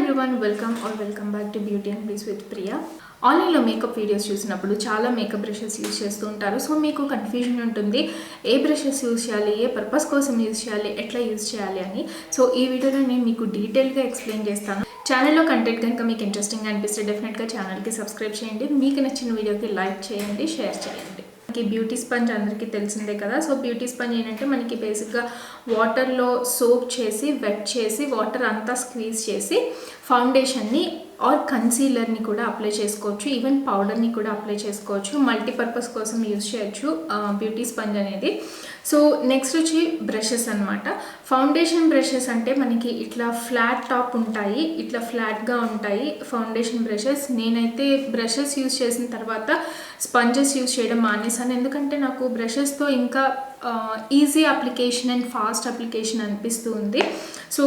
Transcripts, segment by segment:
everyone, welcome back to Beauty and Bliss with Priya. ఆన్లైన్లో makeup videos చూసినప్పుడు చాలా makeup brushes use చేస్తూ ఉంటారు. సో మీకు కన్ఫ్యూజన్ ఉంటుంది, ఏ బ్రషెస్ యూజ్ చేయాలి, ఏ పర్పస్ కోసం యూజ్ చేయాలి, ఎట్లా యూజ్ చేయాలి అని. సో ఈ వీడియోలో నేను మీకు డీటెయిల్గా ఎక్స్ప్లెయిన్ చేస్తాను. ఛానల్లో కంటెంట్ కనుక మీకు ఇంట్రెస్టింగ్గా అనిపిస్తే డెఫినెట్గా ఛానల్కి సబ్స్క్రైబ్ చేయండి. మీకు నచ్చిన వీడియోకి లైక్ చేయండి, షేర్ చేయండి. మనకి బ్యూటీ స్పంజ్ అందరికీ తెలిసిందే కదా. సో బ్యూటీ స్పంజ్ ఏంటంటే మనకి బేసిక్గా వాటర్లో సోప్ చేసి వెట్ చేసి వాటర్ అంతా స్క్వీజ్ చేసి ఫౌండేషన్ని ఆర్ కన్సీలర్ని కూడా అప్లై చేసుకోవచ్చు, ఈవెన్ పౌడర్ని కూడా అప్లై చేసుకోవచ్చు. మల్టీపర్పస్ కోసం యూజ్ చేయొచ్చు బ్యూటీ స్పంజ్ అనేది. సో నెక్స్ట్ వచ్చి బ్రషెస్ అనమాట. ఫౌండేషన్ బ్రషెస్ అంటే మనకి ఇట్లా ఫ్లాట్ టాప్ ఉంటాయి, ఇట్లా ఫ్లాట్గా ఉంటాయి ఫౌండేషన్ బ్రషెస్. నేనైతే బ్రషెస్ యూజ్ చేసిన తర్వాత స్పంజెస్ యూజ్ చేయడం మానేసాను, ఎందుకంటే నాకు బ్రషెస్తో ఇంకా easy application and fast application అనిపిస్తూ ఉంది. సో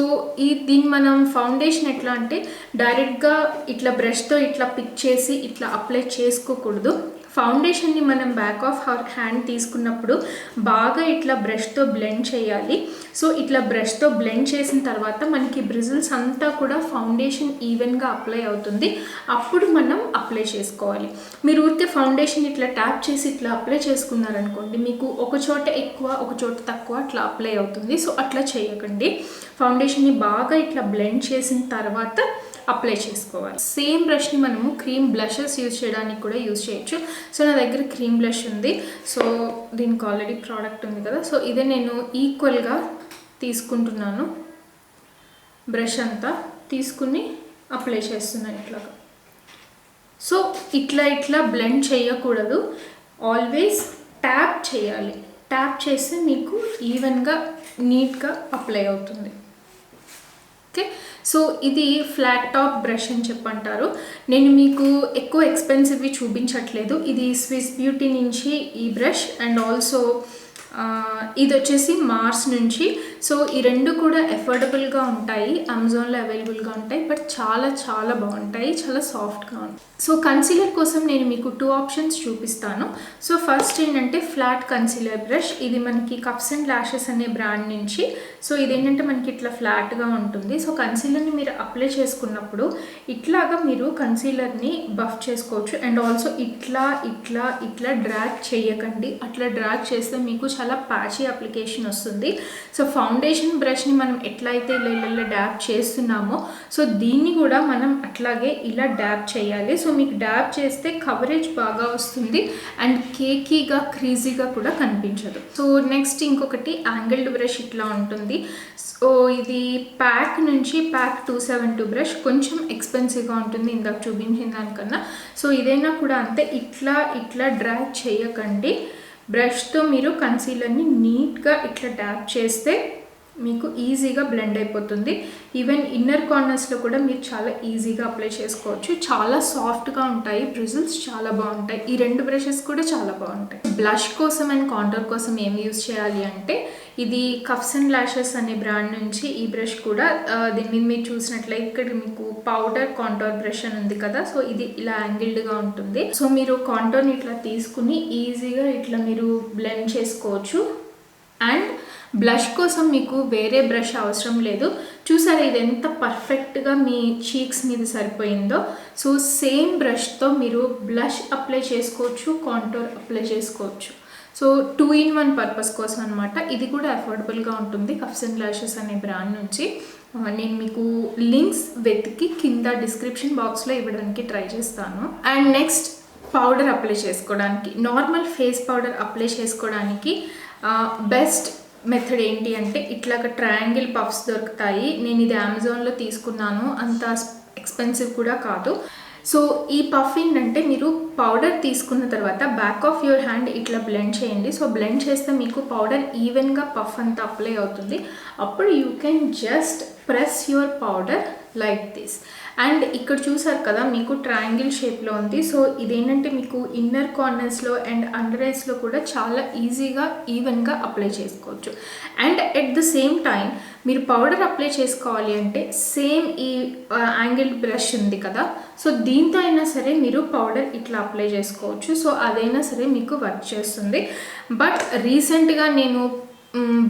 దీన్ని మనం ఫౌండేషన్ ఎట్లా అంటే డైరెక్ట్గా ఇట్లా బ్రష్తో ఇట్లా పిక్ చేసి ఇట్లా అప్లై చేసుకోకూడదు. ఫౌండేషన్ని మనం బ్యాక్ ఆఫ్ హ్యాండ్ తీసుకున్నప్పుడు బాగా ఇట్లా బ్రష్తో బ్లెండ్ చేయాలి. సో ఇట్లా బ్రష్తో బ్లెండ్ చేసిన తర్వాత మనకి బ్రిజిల్స్ అంతా కూడా ఫౌండేషన్ ఈవెన్గా అప్లై అవుతుంది. అప్పుడు మనం అప్లై చేసుకోవాలి. మీరు ఊరికే ఫౌండేషన్ ఇట్లా ట్యాప్ చేసి ఇట్లా అప్లై చేసుకున్నారనుకోండి, మీకు ఒక చోట ఎక్కువ ఒక చోట తక్కువ అట్లా అప్లై అవుతుంది. సో అట్లా చేయకండి. ఫౌండేషన్ని బాగా ఇట్లా బ్లెండ్ చేసిన తర్వాత అప్లై చేసుకోవాలి. సేమ్ బ్రష్ని మనము క్రీమ్ బ్లషెస్ యూజ్ చేయడానికి కూడా యూజ్ చేయొచ్చు. సో నా దగ్గర క్రీమ్ బ్లష్ ఉంది, సో దీనికి ఆల్రెడీ ప్రోడక్ట్ ఉంది కదా. సో ఇదే నేను ఈక్వల్గా తీసుకుంటున్నాను, బ్రష్ అంతా తీసుకుని అప్లై చేస్తున్నాను ఇట్లాగా. సో ఇట్లా బ్లెండ్ చేయకూడదు, ఆల్వేస్ ట్యాప్ చేయాలి. ట్యాప్ చేస్తే మీకు ఈవెన్గా నీట్గా అప్లై అవుతుంది. ఓకే, సో ఇది ఫ్లాట్ టాప్ బ్రష్ అని చెప్పంటారు. నేను మీకు ఎక్కువ ఎక్స్పెన్సివ్వి చూపించట్లేదు. ఇది స్విస్ బ్యూటీ నుంచి ఈ బ్రష్ అండ్ ఆల్సో ఇది వచ్చేసి మార్స్ నుంచి. సో ఈ రెండు కూడా ఎఫోర్డబుల్గా ఉంటాయి, అమెజాన్లో అవైలబుల్గా ఉంటాయి, బట్ చాలా చాలా బాగుంటాయి, చాలా సాఫ్ట్గా ఉంటాయి. సో కన్సీలర్ కోసం నేను మీకు 2 ఆప్షన్స్ చూపిస్తాను. సో ఫస్ట్ ఏంటంటే ఫ్లాట్ కన్సీలర్ బ్రష్. ఇది మనకి కప్స్ అండ్ ల్యాషెస్ అనే బ్రాండ్ నుంచి. సో ఇదేంటంటే మనకి ఇట్లా ఫ్లాట్గా ఉంటుంది. సో కన్సీలర్ని మీరు అప్లై చేసుకున్నప్పుడు ఇట్లాగా మీరు కన్సీలర్ని బఫ్ చేసుకోవచ్చు. అండ్ ఆల్సో ఇట్లా డ్రాగ్ చేయకండి. అట్లా డ్రాగ్ చేస్తే మీకు చాలా ప్యాచీ అప్లికేషన్ వస్తుంది. సో ఫౌండేషన్ బ్రష్ని మనం ఎట్లయితే ఇలా డ్యాబ్ చేస్తున్నామో సో దీన్ని కూడా మనం అట్లాగే ఇలా డ్యాబ్ చేయాలి. సో మీకు డ్యాబ్ చేస్తే కవరేజ్ బాగా వస్తుంది అండ్ కేకీగా క్రీజీగా కూడా కనిపించదు. సో నెక్స్ట్ ఇంకొకటి యాంగిల్డ్ బ్రష్ ఇట్లా ఉంటుంది. సో ఇది ప్యాక్ నుంచి ప్యాక్ 272 బ్రష్, కొంచెం ఎక్స్పెన్సివ్గా ఉంటుంది ఇందాక చూపించిన దానికన్నా. సో ఇదైనా కూడా అంతే, ఇట్లా డ్రాగ్ చేయకండి. బ్రష్తో మీరు కన్సీలర్ని నీట్గా ఇట్లా ట్యాప్ చేస్తే మీకు ఈజీగా బ్లెండ్ అయిపోతుంది. ఈవెన్ ఇన్నర్ కార్నర్స్లో కూడా మీరు చాలా ఈజీగా అప్లై చేసుకోవచ్చు. చాలా సాఫ్ట్గా ఉంటాయి, బ్రిజిల్స్ చాలా బాగుంటాయి. ఈ 2 బ్రషెస్ కూడా చాలా బాగుంటాయి. బ్లష్ కోసం అండ్ కాంటూర్ కోసం ఏం యూజ్ చేయాలి అంటే ఇది కప్స్ అండ్ ల్యాషెస్ అనే బ్రాండ్ నుంచి ఈ బ్రష్ కూడా. దీని మీద మీరు చూసినట్లయితే ఇక్కడ మీకు పౌడర్ కాంటూర్ బ్రష్ అని ఉంది కదా. సో ఇది ఇలా యాంగిల్డ్గా ఉంటుంది. సో మీరు కాంటూర్ని ఇట్లా తీసుకుని ఈజీగా ఇట్లా మీరు బ్లెండ్ చేసుకోవచ్చు. అండ్ బ్లష్ కోసం మీకు వేరే బ్రష్ అవసరం లేదు. చూసారా ఇది ఎంత పర్ఫెక్ట్గా మీ చీక్స్ మీద సరిపోయిందో. సో సేమ్ బ్రష్తో మీరు బ్లష్ అప్లై చేసుకోవచ్చు, కాంటూర్ అప్లై చేసుకోవచ్చు. సో 2-in-1 పర్పస్ కోసం అనమాట. ఇది కూడా అఫోర్డబుల్గా ఉంటుంది కప్స్ అండ్ ల్యాషెస్ అనే బ్రాండ్ నుంచి. నేను మీకు లింక్స్ వెతికి కింద డిస్క్రిప్షన్ బాక్స్లో ఇవ్వడానికి ట్రై చేస్తాను. అండ్ నెక్స్ట్ పౌడర్ అప్లై చేసుకోవడానికి, నార్మల్ ఫేస్ పౌడర్ అప్లై చేసుకోవడానికి బెస్ట్ మెథడ్ ఏంటి అంటే ఇట్లాగ ట్రయాంగిల్ పఫ్స్ దొరుకుతాయి. నేను ఇది అమెజాన్లో తీసుకున్నాను, అంత ఎక్స్పెన్సివ్ కూడా కాదు. సో ఈ పఫ్ ఏంటంటే మీరు పౌడర్ తీసుకున్న తర్వాత బ్యాక్ ఆఫ్ యువర్ హ్యాండ్ ఇట్లా బ్లెండ్ చేయండి. సో బ్లెండ్ చేస్తే మీకు పౌడర్ ఈవెన్గా పఫ్ అంతా అప్లై అవుతుంది. అప్పుడు you can just press your powder like this. And ఇక్కడ చూసారు కదా మీకు ట్రయాంగిల్ షేప్లో ఉంది. సో ఇదేంటంటే మీకు ఇన్నర్ కార్నర్స్లో అండ్ అండర్ ఐస్లో కూడా చాలా ఈజీగా ఈవెన్గా అప్లై చేసుకోవచ్చు. And at the same time మీరు పౌడర్ అప్లై చేసుకోవాలి అంటే సేమ్ ఈ యాంగిల్ బ్రష్ ఉంది కదా. సో దీంతో అయినా సరే మీరు పౌడర్ ఇట్లా అప్లై చేసుకోవచ్చు. సో అదైనా సరే మీకు వర్క్ చేస్తుంది. బట్ రీసెంట్గా నేను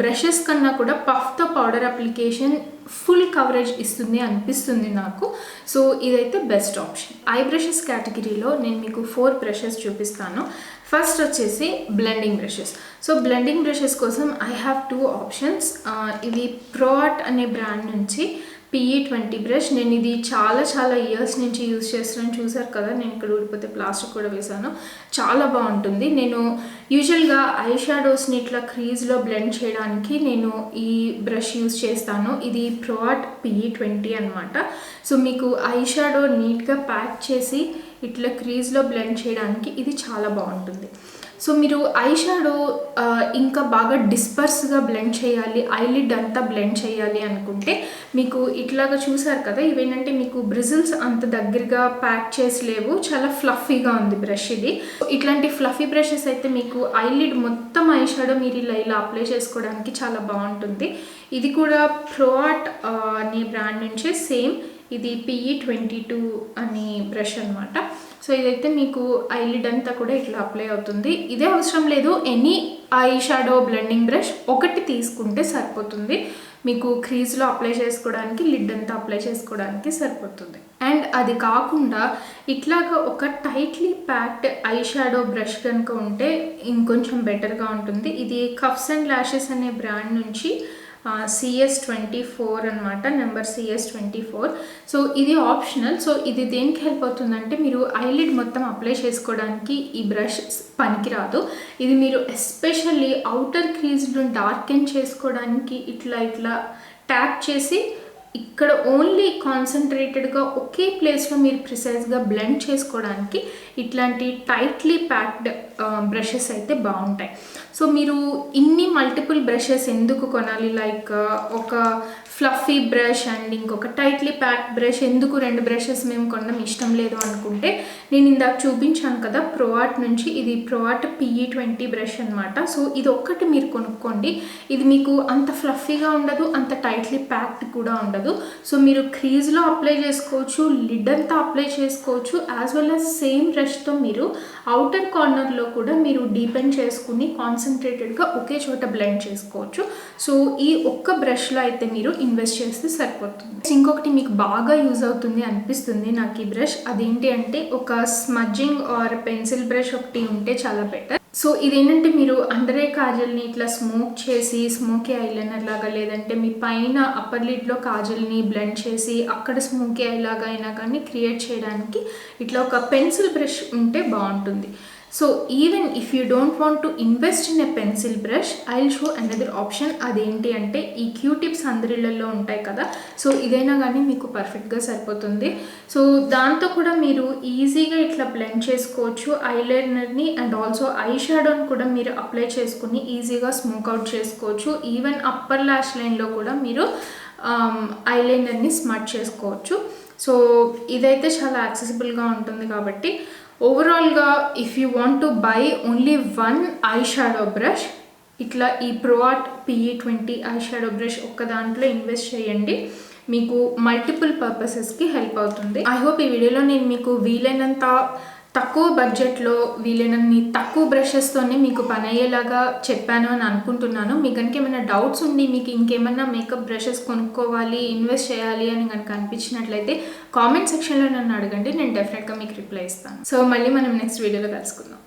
బ్రషెస్ కన్నా కూడా పఫ్తో పౌడర్ అప్లికేషన్ ఫుల్ కవరేజ్ ఇస్తుంది అనిపిస్తుంది నాకు. సో ఇదైతే బెస్ట్ ఆప్షన్. ఐ బ్రషెస్ కేటగిరీలో నేను మీకు 4 బ్రషెస్ చూపిస్తాను. ఫస్ట్ వచ్చేసి blending brushes. So blending brushes కోసం ఐ హ్యావ్ 2 ఆప్షన్స్. ఇవి ప్రో ఆర్ట్ అనే బ్రాండ్ నుంచి PE20 బ్రష్. నేను ఇది చాలా ఇయర్స్ నుంచి యూజ్ చేస్తున్నాను. చూసారు కదా, నేను ఇక్కడ ఊడిపోతే ప్లాస్టిక్ కూడా వేసాను. చాలా బాగుంటుంది. నేను యూజువల్గా ఐ షాడోస్ని ఇట్లా క్రీజ్లో బ్లెండ్ చేయడానికి నేను ఈ బ్రష్ యూజ్ చేస్తాను. ఇది ప్రో ఆర్ట్ PE20 అనమాట. సో మీకు ఐ షాడో నీట్గా ప్యాక్ చేసి ఇట్లా క్రీజ్లో బ్లెండ్ చేయడానికి ఇది చాలా బాగుంటుంది. సో మీరు ఐ షాడో ఇంకా బాగా డిస్పర్స్గా బ్లెండ్ చేయాలి, ఐలిడ్ అంతా బ్లెండ్ చేయాలి అనుకుంటే మీకు ఇట్లాగా చూసారు కదా, ఇవేంటంటే మీకు బ్రిజిల్స్ అంత దగ్గరగా ప్యాక్ చేసి లేవు, చాలా ఫ్లఫీగా ఉంది బ్రష్ ఇది. ఇట్లాంటి ఫ్లఫీ బ్రషెస్ అయితే మీకు ఐలిడ్ మొత్తం ఐ షాడో మీరు ఇలా అప్లై చేసుకోవడానికి చాలా బాగుంటుంది. ఇది కూడా ప్రో ఆర్ట్ అనే బ్రాండ్ నుంచే సేమ్. ఇది PE22 అని బ్రష్ అనమాట. సో ఇదైతే మీకు ఐలిడ్ అంతా కూడా ఇట్లా అప్లై అవుతుంది. ఇదే అవసరం లేదు, any eye shadow blending brush ఒకటి తీసుకుంటే సరిపోతుంది. మీకు క్రీజ్లో అప్లై చేసుకోవడానికి, లిడ్ అంతా అప్లై చేసుకోవడానికి సరిపోతుంది. అండ్ అది కాకుండా ఇట్లాగా ఒక tightly packed eye shadow brush కనుక ఉంటే ఇంకొంచెం బెటర్గా ఉంటుంది. ఇది కఫ్స్ అండ్ ల్యాషెస్ అనే బ్రాండ్ నుంచి CS24 అనమాట, నెంబర్ CS24. సో ఇది ఆప్షనల్. సో ఇది దేనికి హెల్ప్ అవుతుందంటే మీరు ఐలిడ్ మొత్తం అప్లై చేసుకోవడానికి ఈ బ్రష్ పనికిరాదు. ఇది మీరు ఎస్పెషల్లీ అవుటర్ క్రీజ్లో డార్కెన్ చేసుకోవడానికి ఇట్లా ట్యాప్ చేసి ఇక్కడ ఓన్లీ కాన్సన్ట్రేటెడ్గా ఒకే ప్లేస్లో మీరు ప్రిసైజ్గా బ్లెండ్ చేసుకోవడానికి ఇట్లాంటి టైట్లీ ప్యాక్డ్ బ్రషెస్ అయితే బాగుంటాయి. సో మీరు ఇన్ని మల్టిపుల్ బ్రషెస్ ఎందుకు కొనాలి, లైక్ ఒక ఫ్లఫీ బ్రష్ అండ్ ఇంకొక టైట్లీ ప్యాక్డ్ బ్రష్, ఎందుకు 2 బ్రషెస్ మేము కొనడం ఇష్టం లేదు అనుకుంటే నేను ఇందాక చూపించాను కదా ప్రో ఆర్ట్ నుంచి, ఇది ప్రో ఆర్ట్ PE20 బ్రష్ అనమాట. సో ఇది ఒక్కటి మీరు కొనుక్కోండి. ఇది మీకు అంత ఫ్లఫీగా ఉండదు, అంత టైట్లీ ప్యాక్డ్ కూడా ఉండదు. సో మీరు క్రీజ్లో అప్లై చేసుకోవచ్చు, లిడ్ అంతా అప్లై చేసుకోవచ్చు, యాజ్ వెల్ యాజ్ సేమ్ బ్రష్తో మీరు అవుటర్ కార్నర్లో కూడా మీరు డీపెండ్ చేసుకుని కాన్సన్ట్రేటెడ్గా ఒకే చోట బ్లెండ్ చేసుకోవచ్చు. సో ఈ ఒక్క బ్రష్లో అయితే మీరు ఇన్వెస్ట్ చేస్తే సరిపోతుంది. ఇంకొకటి మీకు బాగా యూజ్ అవుతుంది అనిపిస్తుంది నాకు ఈ బ్రష్, అదేంటి అంటే ఒక స్మడ్జింగ్ ఆర్ పెన్సిల్ బ్రష్ ఒకటి ఉంటే చాలా బెటర్. సో ఇదేంటంటే మీరు అండర్ ఐ కాజల్ని ఇట్లా స్మోక్ చేసి స్మోకీ ఐలైనర్ లాగా, లేదంటే మీ పైన అప్పర్ లిడ్లో కాజల్ని బ్లెండ్ చేసి అక్కడ స్మోకీ ఐ లాగా అయినా కానీ క్రియేట్ చేయడానికి ఇట్లా ఒక పెన్సిల్ బ్రష్ ఉంటే బాగుంటుంది. So even if you don't want to invest in a pencil brush, I will show another option. అదేంటి అంటే ఈ క్యూటిప్స్ అందరిళ్ళల్లో ఉంటాయి కదా, సో ఇదైనా కానీ మీకు పర్ఫెక్ట్గా సరిపోతుంది. సో దాంతో కూడా మీరు ఈజీగా ఇట్లా బ్లెండ్ చేసుకోవచ్చు ఐలైనర్ని, అండ్ ఆల్సో ఐ షాడోని కూడా మీరు అప్లై చేసుకుని ఈజీగా స్మోక్ అవుట్ చేసుకోవచ్చు. ఈవెన్ అప్పర్ లాష్ లైన్లో కూడా మీరు ఐలైనర్ని స్మర్ట్ చేసుకోవచ్చు. సో ఇదైతే చాలా యాక్సెసిబుల్గా ఉంటుంది. కాబట్టి ఓవరాల్గా if you want to buy only 1 eye shadow brush, ఇట్లా ఈ pro art PE20 eye shadow brush ఒక్క దాంట్లో ఇన్వెస్ట్ చేయండి, మీకు మల్టిపుల్ పర్పసెస్కి హెల్ప్ అవుతుంది. ఐ హోప్ ఈ వీడియోలో నేను మీకు వీలైనంత తక్కువ బడ్జెట్లో వీలైనన్ని తక్కువ బ్రషెస్తోనే మీకు పని అయ్యేలాగా చెప్పాను అని అనుకుంటున్నాను. మీకు కనుక ఏమైనా డౌట్స్ ఉండి మీకు ఇంకేమైనా మేకప్ బ్రషెస్ కొనుక్కోవాలి, ఇన్వెస్ట్ చేయాలి అని కనుక అనిపించినట్లయితే కామెంట్ సెక్షన్లో నన్ను అడగండి, నేను డెఫినెట్గా మీకు రిప్లై ఇస్తాను. సో మళ్ళీ మనం నెక్స్ట్ వీడియోలో కలుసుకుందాం.